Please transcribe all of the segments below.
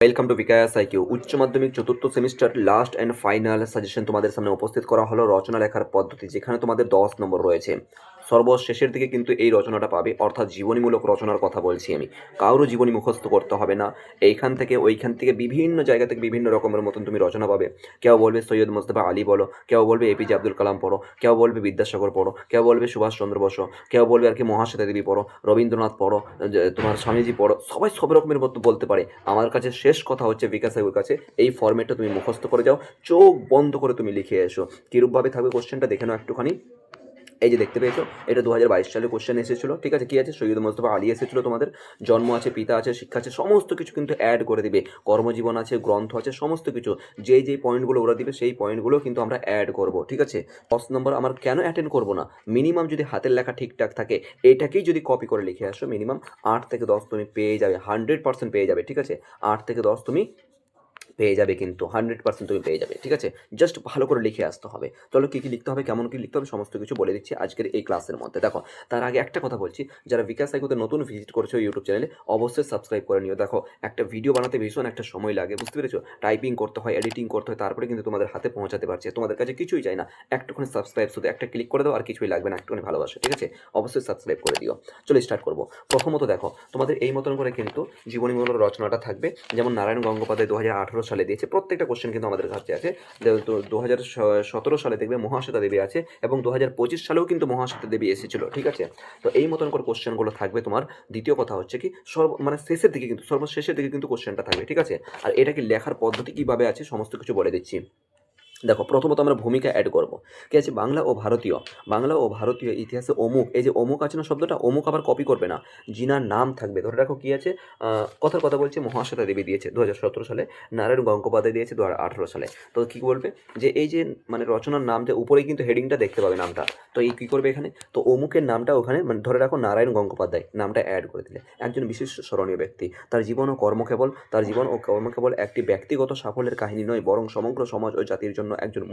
Welcome to bKash IQ. উচ্চ মাধ্যমিক চতুর্থ semester last and final suggestion তোমাদের সামনে উপস্থিত করা হলো রচনা লেখার পদ্ধতি, যেখানে তোমাদের 10 নম্বর রয়েছে। সর্বশেষের দিকে কিন্তু এই রচনাটা পাবে, অর্থাৎ জীবনীমূলক রচনার কথা বলছি আমি। কারোর জীবনী মুখস্থ করতে হবে না। এইখান থেকে ওইখান থেকে বিভিন্ন জায়গা থেকে বিভিন্ন রকমের মতন তুমি রচনা পাবে। কেউ বলবে সৈয়দ মুজতবা আলী বলো, কেউ বলবে এপিজে আব্দুল কালাম পড়ো, কেউ বলবে বিদ্যাসাগর পড়ো, কেউ বলবে সুভাষচন্দ্র বসু, কেউ বলবে আর কি মহাশ্বেতা দেবী পড়ো, রবীন্দ্রনাথ পড়ো, তোমার স্বামীজি পড়ো। সবাই সব রকমের মতো বলতে পারে। আমার কাছে শেষ কথা হচ্ছে বিকাশ সাহেবের কাছে, এই ফরম্যাটটা তুমি মুখস্থ করে যাও, চোখ বন্ধ করে তুমি লিখে এসো। কীরূপভাবে থাকবে কোশ্চেনটা দেখে নাও একটুখানি। এই যে দেখতে পেয়েছো, এটা 2022 সালে কোশ্চেন এসেছিলো। ঠিক আছে, কি আছে? সৈয়দ মুজতবা আলী এসেছিলো তোমাদের। জন্ম আছে, পিতা আছে, শিক্ষা আছে, সমস্ত কিছু কিন্তু অ্যাড করে দিবে। কর্মজীবন আছে, গ্রন্থ আছে, সমস্ত কিছু যেই যেই পয়েন্টগুলো ওরা দিবে সেই পয়েন্টগুলো কিন্তু আমরা অ্যাড করব। ঠিক আছে, 10 নম্বর আমার কেন অ্যাটেন্ড করবো না? মিনিমাম যদি হাতের লেখা ঠিকঠাক থাকে, এটাকেই যদি কপি করে লিখে আসো, মিনিমাম 8 থেকে 10 তুমি পেয়ে যাবে, 100% পেয়ে যাবে। ঠিক আছে, 8 থেকে 10 তুমি পেয়ে যাবে, কিন্তু 100% তুমি পেয়ে যাবে। ঠিক আছে, জাস্ট ভালো করে লিখে আসতে হবে। চলো কী কী লিখতে হবে, কেমন কী লিখতে হবে, সমস্ত কিছু বলে দিচ্ছি আজকের এই ক্লাসের মধ্যে। দেখো, তার আগে একটা কথা বলছি, যারা বিকাশ সাইকোতে নতুন ভিজিট করছো ইউটিউব চ্যানেলে, অবশ্যই সাবস্ক্রাইব করে নিও। দেখো, একটা ভিডিও বানাতে ভীষণ একটা সময় লাগে, বুঝতে পেরেছো? টাইপিং করতে হয়, এডিটিং করতে হয়, তারপরে কিন্তু তোমাদের হাতে পৌঁছাতে পারছে। তোমাদের কাছে কিছুই চাই না, একটুখানি সাবস্ক্রাইব, শুধু একটা ক্লিক করে দাও, আর কিছুই লাগবে না, একটুখানি ভালোবাসো। ঠিক আছে, অবশ্যই সাবস্ক্রাইব করে দিও। চলো স্টার্ট করবো। প্রথমত দেখো, তোমাদের এই মতন করে কিন্তু জীবনীমূলক রচনাটা থাকবে, যেমন নারায়ণ গঙ্গোপাধ্যায় 2018 সালে দিয়েছে। প্রত্যেকটা কোশ্চেন কিন্তু আমাদের কাছে আছে। 2017 সালে দেখবে মহাশ্বেতা দেবী আছে, এবং 2025 সালেও কিন্তু মহাশ্বেতা দেবী এসেছিল। ঠিক আছে, তো এই মতন করে কোশ্চেনগুলো থাকবে তোমার। দ্বিতীয় কথা হচ্ছে কি, মানে শেষের দিকে কিন্তু, সর্বশেষের দিকে কিন্তু কোশ্চেনটা থাকবে। ঠিক আছে, আর এটাকে লেখার পদ্ধতি কীভাবে আছে সমস্ত কিছু বলে দিচ্ছি। দেখো, প্রথমত আমরা ভূমিকা অ্যাড করবো। কি আছে? বাংলা ও ভারতীয়। বাংলা ও ভারতীয় ইতিহাসে অমুক, এই যে অমুক আছে না শব্দটা, অমুক আবার কপি করবে না, জিনার নাম থাকবে। ধরে রাখো কি আছে, কথার কথা বলছে, মহাশ্বেতা দেবী দিয়েছে 2017 সালে, নারায়ণ গঙ্গোপাধ্যায় দিয়েছে 2018 সালে। তো কী বলবে যে এই যে মানে রচনার নাম, যে উপরেই কিন্তু হেডিংটা দেখতে পাবে নামটা, তো এই কী করবে এখানে, তো অমুকের নামটা ওখানে মানে ধরে রাখো নারায়ণ গঙ্গোপাধ্যায় নামটা অ্যাড করে দিলে। একজন বিশিষ্ট স্মরণীয় ব্যক্তি, তার জীবন ও কর্ম কেবল একটি ব্যক্তিগত সাফল্যের কাহিনী নয়, বরং সমগ্র সমাজ ও জাতির জন্য একজন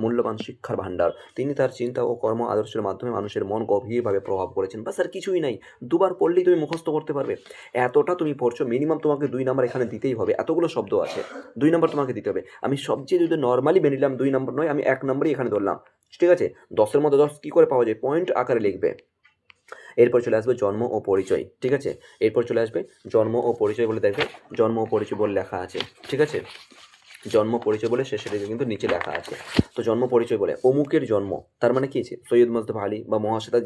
মূল্যবান শিক্ষার ভাণ্ডার। তিনি তার চিন্তা ও কর্ম আদর্শের মাধ্যমে মানুষের মন গভীরভাবে প্রভাব করেছেন। বাস, আর কিছুই নাই। দুবার পড়লেই তুমি মুখস্থ করতে পারবে। এতটা তুমি পড়ছো, মিনিমাম তোমাকে 2 নম্বর এখানে দিতেই হবে। এতগুলো শব্দ আছে, 2 নম্বর তোমাকে দিতে হবে। আমি সবচেয়ে যদি নর্মালি মেনে নিলাম 2 নম্বর নয়, আমি 1 নম্বরই এখানে ধরলাম। ঠিক আছে, 10-এর মধ্যে 10 কী করে পাওয়া যায়? পয়েন্ট আকারে লিখবে। এরপর চলে আসবে জন্ম ও পরিচয়। ঠিক আছে, এরপর চলে আসবে জন্ম ও পরিচয় বলে দেখবে, জন্ম ও পরিচয় বলে লেখা আছে। ঠিক আছে, জন্ম পরিচয় বলে শেষের দিকে কিন্তু নিচে লেখা আছে। তো জন্ম পরিচয় বলে অমুকের জন্ম, তার মানে কি আছে? সৈয়দ মুজতবা আলী বা মহাশ্বেতা,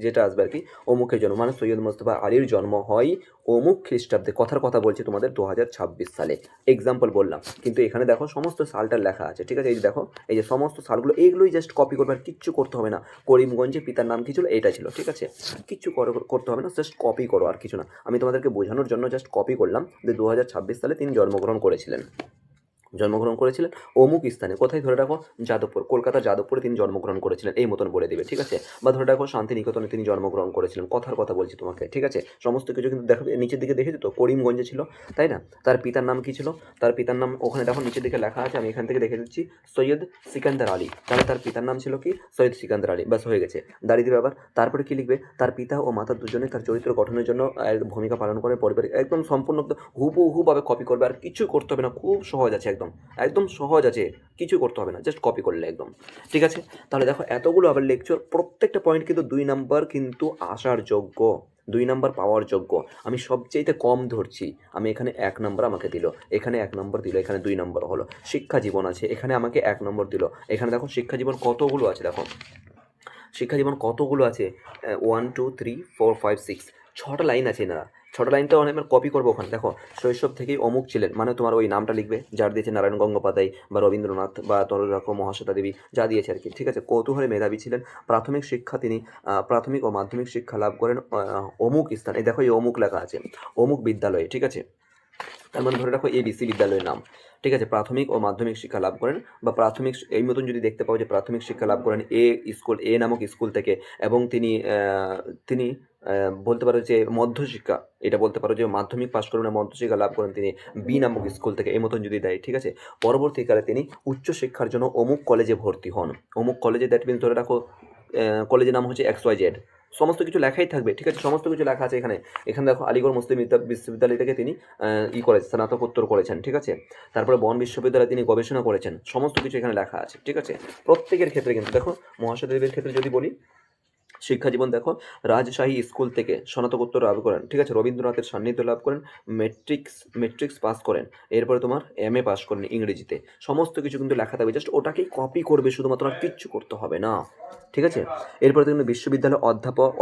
যেটা আসবে আর কি, অমুকের জন্ম মানে সৈয়দ মুজতবা আলীর জন্ম হয় অমুক খ্রিস্টাব্দে। কথার কথা বলছি তোমাদের 2026 সালে। এক্সাম্পল বললাম, কিন্তু এখানে দেখো সমস্ত সালটার লেখা আছে। ঠিক আছে, এই যে দেখো, এই যে সমস্ত সালগুলো, এইগুলোই জাস্ট কপি করবে, আর কিচ্ছু করতে হবে না। করিমগঞ্জে পিতার নাম কি ছিল, এটা ছিল। ঠিক আছে, কিচ্ছু করতে হবে না, জাস্ট কপি করো, আর কিছু না। আমি তোমাদেরকে বোঝানোর জন্য জাস্ট কপি করলাম যে 2026 সালে তিনি জন্মগ্রহণ করেছিলেন। অমুক স্থানে, কোথায়? ধরে রাখো যাদবপুর, কলকাতা যাদবপুরে তিনি জন্মগ্রহণ করেছিলেন, এই মতন বলে দিবে। ঠিক আছে, বা ধরে রাখো শান্তিনিকেতনে তিনি জন্মগ্রহণ করেছিলেন। কথার কথা বলছি তোমাকে। ঠিক আছে, সমস্ত কিছু কিন্তু দেখো, নিচের দিকে দেখেছো তো, করিমগঞ্জে ছিল, তাই না? তার পিতার নাম কি ছিল? তার পিতার নাম ওখানে দেখো নিচের দিকে লেখা আছে, আমি এখান থেকে দেখে দিচ্ছি, সৈয়দ সিকান্দার আলী। তাহলে তার পিতার নাম ছিল কি? সৈয়দ সিকান্দার আলী। ব্যাস, হয়ে গেছে। দাঁড়িয়ে দেবে আবার। তারপরে কি লিখবে? তার পিতা ও মাতা দুজনে তার চরিত্র গঠনের জন্য ভূমিকা পালন করে পরিবারে। একদম সম্পূর্ণ হুবহুভাবে কপি করবে, আর কিছু করতে হবে না, খুব সহজ আছে, একদম একদম সহজ আছে, কিছু করতে হবে না, জাস্ট কপি করলে একদম। ঠিক আছে, তাহলে দেখো এতগুলো আবার লেকচার, প্রত্যেকটা পয়েন্ট কিন্তু 2 নম্বর কিন্তু আসার যোগ্য, 2 নম্বর পাওয়ার যোগ্য। আমি সবচেয়ে কম ধরছি, আমি এখানে 1 নম্বর আমাকে দিল, এখানে 1 নম্বর দিল, এখানে 2 নম্বর হলো। শিক্ষা জীবন আছে, এখানে আমাকে 1 নম্বর দিল। এখানে দেখো শিক্ষা জীবন কতগুলো আছে, দেখো শিক্ষা জীবন কতগুলো আছে, 1 2 3 4 5 6, 6টা লাইন আছে না? 6টা লাইনটা অনেক কপি করবো ওখানে। দেখো, শৈশব থেকেই অমুক ছিলেন, মানে তোমার ওই নামটা লিখবে যার দিয়েছে, নারায়ণ গঙ্গোপাধ্যায় বা রবীন্দ্রনাথ বা ধরে রাখো মহাশ্বেতা দেবী, যা দিয়েছে আর কি। ঠিক আছে, কৌতূহলে মেধাবী ছিলেন। প্রাথমিক ও মাধ্যমিক শিক্ষা লাভ করেন অমুক স্থানে। দেখো, এই অমুক লেখা আছে, অমুক বিদ্যালয়ে। ঠিক আছে, তার মানে ধরে রাখো এবিসি বিদ্যালয়ের নাম। ঠিক আছে, প্রাথমিক ও মাধ্যমিক শিক্ষা লাভ করেন, বা প্রাথমিক এই মতন যদি দেখতে পাও যে প্রাথমিক শিক্ষা লাভ করেন এ নামক স্কুল থেকে, এবং তিনি বলতে পারো যে মধ্যশিক্ষা, এটা বলতে পারো যে মাধ্যমিক পাশ করেন, মধ্যশিক্ষা লাভ করেন তিনি বি নামক স্কুল থেকে, এই মতন যদি দেয়। ঠিক আছে, পরবর্তীকালে তিনি উচ্চশিক্ষার জন্য অমুক কলেজে ভর্তি হন। অমুক কলেজে, দ্যাট মিনস ধরে রাখো কলেজের নাম হচ্ছে XYZ। সমস্ত কিছু লেখাই থাকবে, ঠিক আছে, সমস্ত কিছু লেখা আছে এখানে। এখানে দেখো আলিগড় মুসলিম বিশ্ববিদ্যালয় থেকে তিনি করেছেন, স্নাতকোত্তর করেছেন, ঠিক আছে। তারপরে বন বিশ্ববিদ্যালয়ে তিনি গবেষণা করেছেন, সমস্ত কিছু এখানে লেখা আছে, ঠিক আছে। প্রত্যেকের ক্ষেত্রে কিন্তু দেখো, মহাশ্বেতা দেবীর ক্ষেত্রে যদি বলি, শিক্ষা জীবন দেখো, রাজশাহী স্কুল থেকে স্নাতকোত্তর লাভ করেন, ঠিক আছে, রবীন্দ্রনাথের সান্নিধ্য লাভ করেন, মেট্রিক্স পাস করেন, এরপরে তোমার এমএ পাস করেন ইংরেজিতে। সমস্ত কিছু কিন্তু লেখা থাকবে, জাস্ট ওটাকেই কপি করবে শুধুমাত্র, আর কিচ্ছু করতে হবে না, ঠিক আছে। এরপরে কিন্তু বিশ্ববিদ্যালয়ে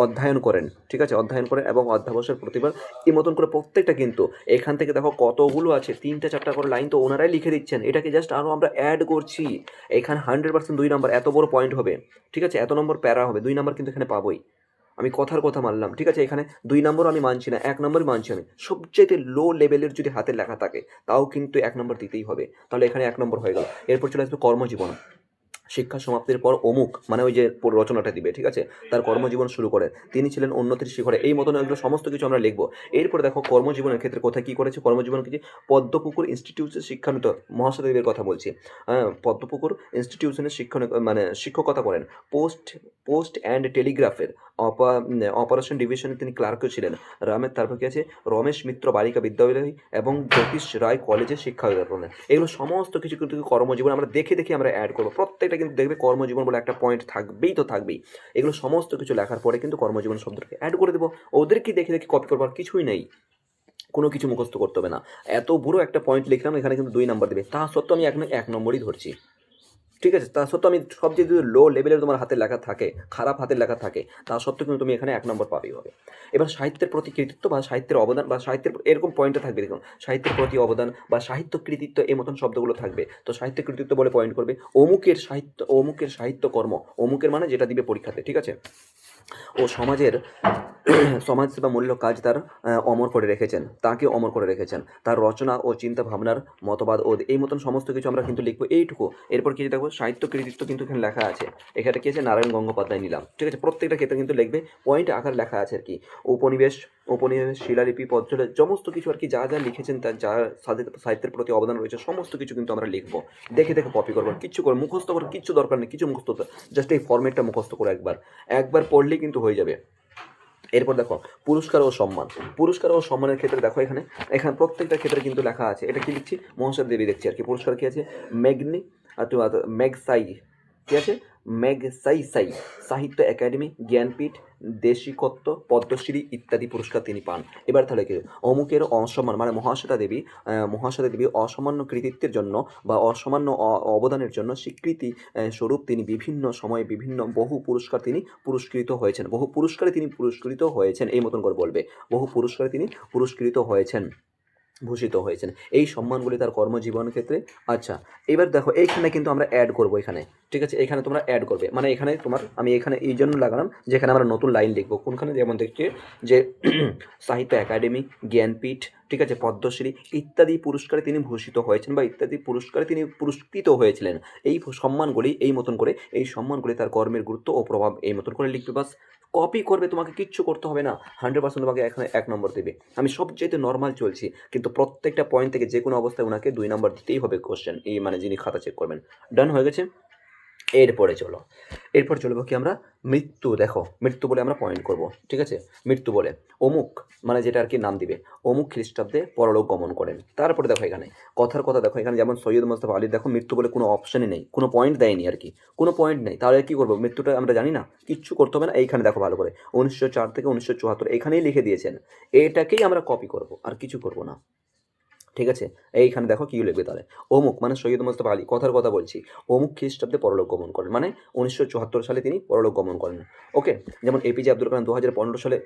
অধ্যয়ন করেন, ঠিক আছে, অধ্যয়ন করেন এবং অধ্যাবসায়ের প্রতিবার এই মতন করে প্রত্যেকটা কিন্তু এখান থেকে দেখো কতগুলো আছে, 3-4টা করে লাইন তো ওনারাই লিখে দিচ্ছেন, এটাকে জাস্ট আরও আমরা অ্যাড করছি। এখানে 100% 2 নম্বর, এত বড় পয়েন্ট হবে, ঠিক আছে, এত নম্বর প্যারা হবে, 2 নম্বর কিন্তু এখানে পাবোই। আমি কথার কথা মানলাম, ঠিক আছে, এখানে 2 নম্বর আমি মানছি না, 1 নম্বরই মানছি আমি। সবচেয়ে লো লেভেলের যদি হাতে লেখা থাকে তাও কিন্তু 1 নম্বর দিতেই হবে, তাহলে এখানে 1 নম্বর হয়ে গেল। এরপর চলে আসবে কর্মজীবন। শিক্ষা সমাপ্তির পর অমুক, মানে ওই যে রচনাটা দিবে, ঠিক আছে, তার কর্মজীবন শুরু করে, তিনি ছিলেন উন্নতির শিখরে, এই মতন এগুলো সমস্ত কিছু আমরা লিখবো। এরপরে দেখো কর্মজীবনের ক্ষেত্রে কোথায় কী করেছে, কর্মজীবন কি, পদ্মপুকুর ইনস্টিটিউটে শিক্ষানত, মহাশ্বেতা দেবীর কথা বলছি, হ্যাঁ, পদ্মপুকুর ইনস্টিটিউশনের মানে শিক্ষকতা করেন। পোস্ট পোস্ট অ্যান্ড টেলিগ্রাফের অপারেশন ডিভিশনে তিনি ক্লার্কও ছিলেন। তারপর কি আছে, রমেশ মিত্র বালিকা বিদ্যালয় এবং জ্যোতিষ রায় কলেজে শিক্ষা করেন। এগুলো সমস্ত কিছু কিন্তু কর্মজীবন আমরা দেখে দেখে আমরা অ্যাড করবো, প্রত্যেকটা কিন্তু দেখবে কর্মজীবন বলে একটা পয়েন্ট থাকবেই তো থাকবেই। এগুলো সমস্ত কিছু লেখার পরে কিন্তু কর্মজীবন শব্দটাকে অ্যাড করে দেবো, ওদেরকে দেখে দেখে কপি করবার কিছুই নেই, কোনো কিছু মুখস্থ করতে হবে না। এত বড় একটা পয়েন্ট লিখলাম, এখানে কিন্তু 2 নাম্বার দেবে, তা সত্ত্বেও আমি এখানে 1 নম্বরই ধরছি, ঠিক আছে। তা সত্ত্বেও আমি সবচেয়ে যদি লো লেভেলের তোমার হাতের লেখা থাকে, খারাপ হাতের লেখা থাকে, তা সত্ত্বেও কিন্তু তুমি এখানে 1 নম্বর পাবেই হবে। এবার সাহিত্যের প্রতি কৃতিত্ব বা সাহিত্যের অবদান বা সাহিত্যের এরকম পয়েন্টে থাকবে, দেখুন, সাহিত্যের প্রতি অবদান বা সাহিত্য কৃতিত্ব এই মতন শব্দগুলো থাকবে, তো সাহিত্য কৃতিত্ব বলে পয়েন্ট করবে। অমুকের সাহিত্যকর্ম, অমুকের মানে যেটা দিবে পরীক্ষাতে, ঠিক আছে, ও সমাজসেবামূলক কাজ তার অমর করে রেখেছেন, তাকে অমর করে রেখেছেন, তার রচনা ও চিন্তা ভাবনার মতবাদ ও এই মতন সমস্ত কিছু আমরা কিন্তু লিখবো এইটুকু। এরপর কি দেখবো, সাহিত্য কৃতিত্ব কিন্তু এখানে লেখা আছে, এখানে কি আছে, নারায়ণ গঙ্গোপাধ্যায় নিলাম, ঠিক আছে, প্রত্যেকটা ক্ষেত্রে কিন্তু লিখবে, পয়েন্ট আকার লেখা আছে আর কি। উপনিবেশ উপনিবেশ শিলালিপি পত্রে সমস্ত কিছু আর কি, যা যা লিখেছেন তার যা সাহিত্যের প্রতি অবদান রয়েছে সমস্ত কিছু কিন্তু আমরা লিখবো, দেখে দেখে কপি করবো, কিচ্ছু করে মুখস্থ করার কিচ্ছু দরকার নেই, কিছু মুখস্থ, জাস্ট এই ফর্মেটটা মুখস্থ করে একবার পড়লেই কিন্তু হয়ে যাবে। এরপর দেখো পুরস্কার ও সম্মান, পুরস্কার ও সম্মানের ক্ষেত্রে দেখো এখানে এখানে প্রত্যেকটা ক্ষেত্রে কিন্তু লেখা আছে, এটা কি লিখছি, মহাশ্বেতা দেবী দেখছি আর কি। পুরস্কার কি আছে, ম্যাগনি তোমার ম্যাগসাই, কি আছে, ম্যাগসাই সাহিত্য একাডেমি, জ্ঞানপীঠ, দেশিকত্ব, পদ্মশ্রী ইত্যাদি পুরস্কার তিনি পান। এবার তাহলে কি, অমুকের অসম্মান, মানে মহাশ্বেতা দেবী অসামান্য কৃতিত্বের জন্য বা অসামান্য অবদানের জন্য স্বীকৃতি স্বরূপ তিনি বিভিন্ন সময়ে বহু পুরস্কারে তিনি পুরস্কৃত হয়েছেন, এই মতন করে বলবে, বহু পুরস্কারে তিনি পুরস্কৃত হয়েছেন, ভূষিত হয়েছেন, এই সম্মানগুলি তার কর্মজীবন ক্ষেত্রে। আচ্ছা, এবার দেখো এইখানে কিন্তু আমরা অ্যাড করবো এখানে, ঠিক আছে, এখানে তোমরা অ্যাড করবে, মানে এখানে আমি এখানে এই জন্য লাগালাম যেখানে আমরা নতুন লাইন লিখবো, কোনখানে, যেমন দেখছি যে সাহিত্য একাডেমি, জ্ঞানপীঠ, ঠিক আছে, পদ্মশ্রী ইত্যাদি পুরস্কারে তিনি ভূষিত হয়েছেন বা ইত্যাদি পুরস্কারে তিনি পুরস্কৃত হয়েছিলেন। এই সম্মানগুলি এই সম্মানগুলি তার কর্মের গুরুত্ব ও প্রভাব এই মতন করে লিখবে, বাস কপি করবে, তোমাকে কিচ্ছু করতে হবে না, 100% তোমাকে এখানে 1 নম্বর দেবে। আমি সবচেয়ে নর্মাল চলছি, কিন্তু প্রত্যেকটা পয়েন্ট থেকে যে কোনো অবস্থায় ওনাকে 2 নম্বর দিতেই হবে কোশ্চেন, এই মানে যিনি খাতা চেক করবেন। ডান হয়ে গেছে। এরপর চলবো কি আমরা, মৃত্যু। দেখো মৃত্যু বলে আমরা পয়েন্ট করব, ঠিক আছে, মৃত্যু বলে অমুক, মানে যেটা আর কি নাম দিবে, অমুক খ্রিস্টাব্দে পরলোক গমন করেন। তারপরে দেখো এখানে কথার কথা, দেখো এখানে যেমন সৈয়দ মোস্তফা আলী, দেখো মৃত্যু বলে কোনো অপশনই নেই, কোনো পয়েন্ট দেয়নি আর কি, কোনো পয়েন্ট নেই, তাহলে কি করবো, মৃত্যুটা আমরা জানি না, কিচ্ছু করতে হবে না। এইখানে দেখো ভালো করে 1904 থেকে 1974 এখানেই লিখে দিয়েছেন, এটাকেই আমরা কপি করব, আর কিছু করব না, ঠিক আছে। এইখানে দেখো কি লিখবে তাহলে, অমুক মানে সৈয়দ মোস্তফা আলী, কথার কথা বলছি, অমুক খ্রিস্টাব্দে পরলোক গমন করেন, মানে 1974 সালে তিনি পরলোক গমন করেন। ওকে, যেমন এপিজে আব্দুল কালাম 2015 সালে,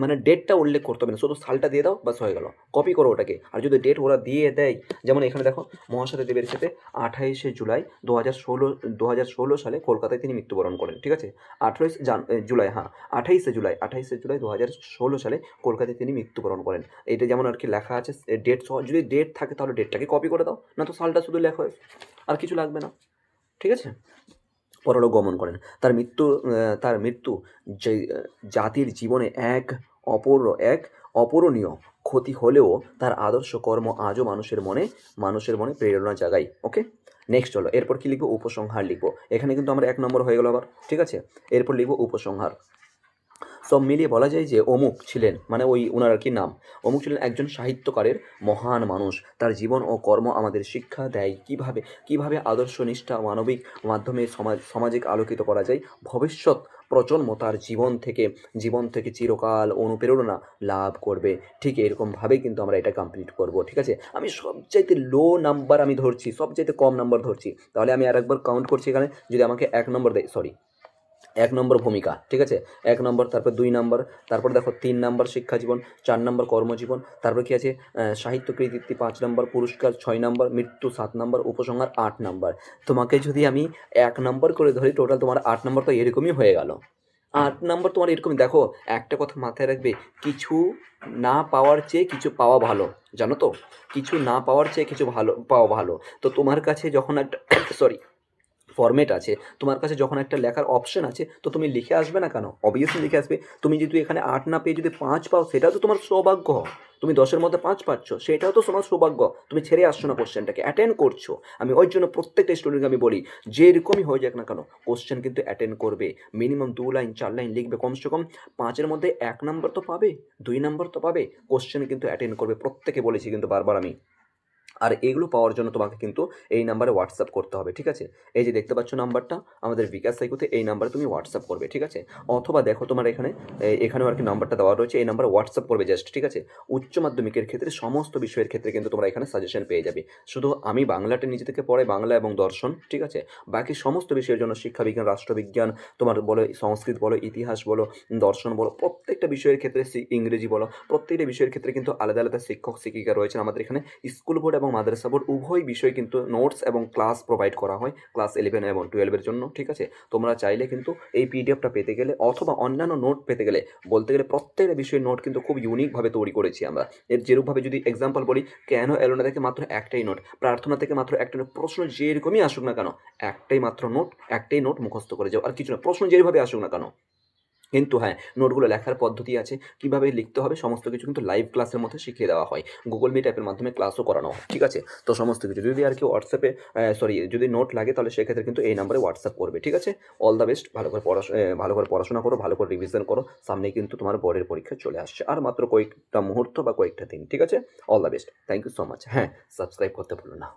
মানে ডেটটা উল্লেখ করতে হবে না, শুধু সালটা দিয়ে দাও বাস হয়ে গেল, কপি করো ওটাকে। আর যদি ডেট ওরা দিয়ে দেয়, যেমন এখানে দেখো মহাশ্বেতা দেবীর সাথে 28শে জুলাই 2016 সালে কলকাতায় তিনি মৃত্যুবরণ করেন, ঠিক আছে, 28শে জুলাই, হ্যাঁ 28শে জুলাই 2016 সালে কলকাতায় তিনি মৃত্যুবরণ করেন। এটা যেমন আর কি লেখা আছে ডেট সহ, যদি ডেট থাকে তাহলে ডেটটাকে কপি করে দাও, না তো সালটা শুধু লেখো, আর কিছু লাগবে না, ঠিক আছে। পরলোক গমন করেন, তার মৃত্যু যে জাতির জীবনে এক অপূরণীয় ক্ষতি হলেও তার আদর্শ কর্ম আজও মানুষের মনে প্রেরণা জাগায়। ওকে, নেক্সট হলো, এরপর কি লিখবো, উপসংহার লিখবো। এখানে কিন্তু আমরা 1 নম্বর হয়ে গেল আবার, ঠিক আছে। এরপর লিখবো উপসংহার। সব মিলিয়ে বলা যায় যে অমুক ছিলেন, মানে ওই ওনার আর কি নাম, অমুক ছিলেন একজন সাহিত্যকারের মহান মানুষ। তার জীবন ও কর্ম আমাদের শিক্ষা দেয় কিভাবে কিভাবে আদর্শ নিষ্ঠা মানবিক মাধ্যমে সামাজিক আলোকিত করা যায়। ভবিষ্যৎ প্রজন্ম তার জীবন থেকে চিরকাল অনুপ্রেরণা লাভ করবে। ঠিক এরকমভাবেই কিন্তু আমরা এটা কমপ্লিট করব। ঠিক আছে, আমি সবচাইতে লো নাম্বার আমি ধরছি, সবচাইতে কম নাম্বার ধরছি। তাহলে আমি আরেকবার কাউন্ট করছি এখানে, যদি আমাকে 1 নম্বর দেয়, সরি 1 নম্বর ভূমিকা, ঠিক আছে? 1 নম্বর, তারপর 2 নাম্বার, তারপর দেখো 3 নাম্বার শিক্ষা জীবন, 4 নাম্বার কর্মজীবন, তারপর কি আছে সাহিত্য কৃতিত্ব 5 নাম্বার, পুরস্কার 6 নাম্বার, মৃত্যু 7 নাম্বার, উপসংহার 8 নাম্বার। তোমাকে যদি আমি 1 নাম্বার করে ধরি, টোটাল তোমার 8 নাম্বার তো এরকমই হয়ে গেল। 8 নাম্বার তোমার এরকমই। দেখো, একটা কথা মাথায় রাখবে, কিছু না পাওয়ার চেয়ে কিছু পাওয়া ভালো, জানো তো? কিছু না পাওয়ার চেয়ে কিছু ভালো পাওয়া ভালো। তো তোমার কাছে যখন একটা সরি ফরম্যাট আছে, তোমার কাছে যখন একটা লেখার অপশন আছে, তো তুমি লিখে আসবে না কেন? অবভিয়াসলি লিখে আসবে। তুমি যদি এখানে 8 না পেয়ে যদি 5 পাও, সেটাও তো তোমার সৌভাগ্য। তুমি 10-এর মধ্যে 5 পাচ্ছ, সেটাও তো তোমার সৌভাগ্য। তুমি ছেড়ে আসছো না, কোশ্চেনটাকে অ্যাটেন্ড করছো। আমি ওই জন্য প্রত্যেকটা স্টুডেন্টকে আমি বলি, যেরকমই হয়ে যাক না কেন, কোশ্চেন কিন্তু অ্যাটেন্ড করবে। মিনিমাম 2 লাইন 4 লাইন লিখবে, কমসে কম 5-এর মধ্যে 1 নাম্বার তো পাবে, 2 নাম্বার তো পাবে। কোশ্চেন কিন্তু অ্যাটেন্ড করবে, প্রত্যেকে বলেছি কিন্তু বারবার আমি। আর এগুলো পাওয়ার জন্য তোমাকে কিন্তু এই নাম্বারে হোয়াটসঅ্যাপ করতে হবে। ঠিক আছে, এই যে দেখতে পাচ্ছ নাম্বারটা আমাদের বিকাশ সাইকোতে, এই নাম্বারে তুমি হোয়াটসঅ্যাপ করবে। ঠিক আছে, অথবা দেখো তোমার এখানে এখানেও আর কি নাম্বারটা দেওয়া রয়েছে, এই নাম্বারে হোয়াটসঅ্যাপ করবে জাস্ট। ঠিক আছে, উচ্চ মাধ্যমিকের ক্ষেত্রে সমস্ত বিষয়ের ক্ষেত্রে কিন্তু তোমরা এখানে সাজেশন পেয়ে যাবে। শুধু আমি বাংলাটা নিজে থেকে পড়াই, বাংলা এবং দর্শন। ঠিক আছে, বাকি সমস্ত বিষয়ের জন্য শিক্ষাবিজ্ঞান, রাষ্ট্রবিজ্ঞান, তোমার বলো সংস্কৃত বলো, ইতিহাস বলো, দর্শন বলো, প্রত্যেকটা বিষয়ের ক্ষেত্রে ইংরেজি বলো, প্রত্যেকটা বিষয়ের ক্ষেত্রে কিন্তু আলাদা আলাদা শিক্ষক শিক্ষিকা রয়েছেন আমাদের এখানে। স্কুল বোর্ড এবং মাদ্রাসা বোর্ড উভয় বিষয় কিন্তু নোটস এবং ক্লাস প্রোভাইড করা হয় ক্লাস 11 এবং 12-এর জন্য। ঠিক আছে, তোমরা চাইলে কিন্তু এই পিডিএফটা পেতে গেলে অথবা অন্যান্য নোট পেতে গেলে, বলতে গেলে প্রত্যেকটা বিষয়ের নোট কিন্তু খুব ইউনিকভাবে তৈরি করেছি আমরা। এর যেরূপভাবে যদি এক্সাম্পল বলি, কেন এলো না থেকে মাত্র একটাই নোট, প্রার্থনা থেকে মাত্র একটা নোট, প্রশ্ন যেরকমই আসুক না কেন, একটাই মাত্র নোট, একটাই নোট মুখস্থ করে যাও, আর কিছু না। প্রশ্ন যেভাবে আসুক না কেন, কিন্তু হ্যাঁ, নোটগুলো লেখার পদ্ধতি আছে, কীভাবে লিখতে হবে সমস্ত কিছু কিন্তু লাইভ ক্লাসের মধ্যে শিখিয়ে দেওয়া হয়। গুগল মিট অ্যাপের মাধ্যমে ক্লাসও করানো হয়। ঠিক আছে, তো সমস্ত কিছু যদি আর কি হোয়াটসঅ্যাপে যদি নোট লাগে, তাহলে সেক্ষেত্রে কিন্তু এই নাম্বারে হোয়াটসঅ্যাপ করবে। ঠিক আছে, অল দ্য বেস্ট। ভালো করে পড়াশোনা করো, ভালো করে রিভিশন করো। সামনে কিন্তু তোমার বোর্ডের পরীক্ষা চলে আসছে, আর মাত্র কয়েকটা মুহূর্ত বা কয়েকটা দিন। ঠিক আছে, all the best, thank you so much. হ্যাঁ, সাবস্ক্রাইব করতে ভুলো না।